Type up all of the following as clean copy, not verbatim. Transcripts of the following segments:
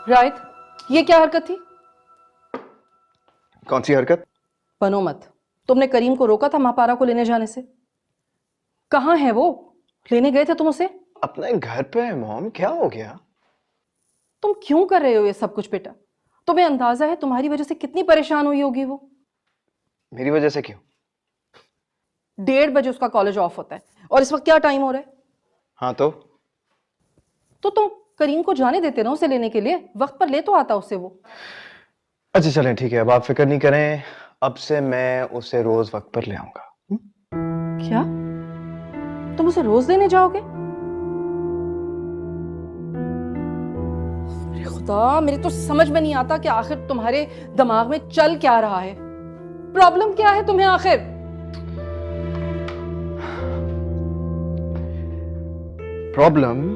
रायत, ये क्या हरकत थी? कौन सी हरकत? बनो मत। तुमने करीम को रोका था महापारा को लेने जाने से। कहाँ है वो? लेने गए थे तुम उसे? अपने घर पे है मॉम, क्या हो गया? तुम क्यों कर रहे हो ये सब कुछ बेटा? तुम्हें अंदाजा है तुम्हारी वजह से कितनी परेशान हुई होगी वो? मेरी वजह से क्यों? 1:30 बजे उसका कॉलेज ऑफ होता है और इस वक्त क्या टाइम हो रहा है? हाँ तो तुम करीम को जाने देते ना उसे लेने के लिए, वक्त पर ले तो आता उससे वो। अच्छा चलें ठीक है, अब आप फिक्र नहीं करें, अब से मैं उसे रोज वक्त पर ले आऊंगा। क्या? तुम उसे रोज लेने जाओगे? अरे खुदा, मेरे तो समझ में नहीं आता कि आखिर तुम्हारे दिमाग में चल क्या रहा है। प्रॉब्लम क्या है तुम्हें आखिर? प्रॉब्लम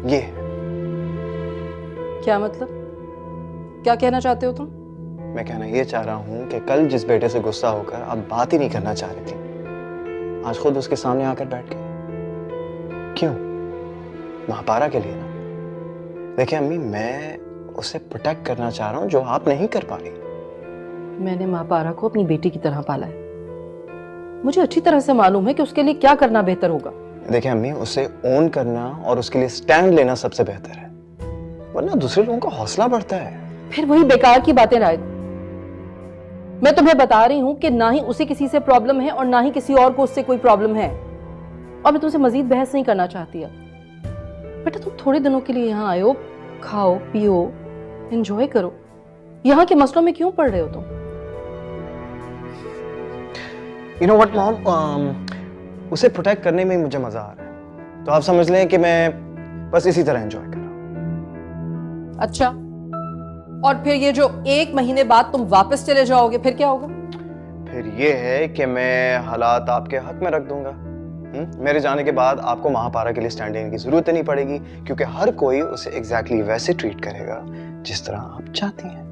ये है, क्या मतलब? क्या कहना चाहते हो तुम? मैं कहना ये चाह रहा हूं कि कल जिस बेटे से गुस्सा होकर आप बात ही नहीं करना चाह रही थी, आज खुद उसके सामने आकर बैठ गई। क्यों? महापारा के लिए ना। देखिए अम्मी, मैं उसे प्रोटेक्ट करना चाह रहा हूं जो आप नहीं कर पा रही। मैंने महापारा को अपनी बेटी की तरह पाला है। मुझे अच्छी तरह से मालूम है कि उसके लिए क्या करना बेहतर होगा। देखिए अम्मी, उसे ओन करना और उसके लिए स्टैंड लेना सबसे बेहतर है, वरना दूसरे लोगों का हौसला बढ़ता है। फिर वही बेकार की बातें राय। मैं तुम्हें बता रही हूं कि ना ही उसे किसी से प्रॉब्लम है और ना ही किसी और को उससे कोई प्रॉब्लम है, और मैं तुमसे मजीद बहस नहीं करना चाहती। अब बेटा तुम थोड़े दिनों के लिए यहाँ आए हो, खाओ पियो एंजॉय करो। यहाँ के मसलों में क्यों पड़ रहे हो तुम? You know what मॉम, उसे प्रोटेक्ट करने में ही मुझे मजा आ रहा है, तो आप समझ लें कि मैं बस इसी तरह एंजॉय कर रहा हूं। अच्छा, और फिर ये जो 1 महीने बाद तुम वापस चले जाओगे फिर क्या होगा? फिर ये है कि मैं हालात आपके हक में रख दूंगा। मेरे जाने के बाद आपको महापारा के लिए स्टैंड लेने की जरूरत ही नहीं पड़ेगी, क्योंकि हर कोई उसे एग्जैक्टली वैसे ट्रीट करेगा जिस तरह आप चाहती हैं।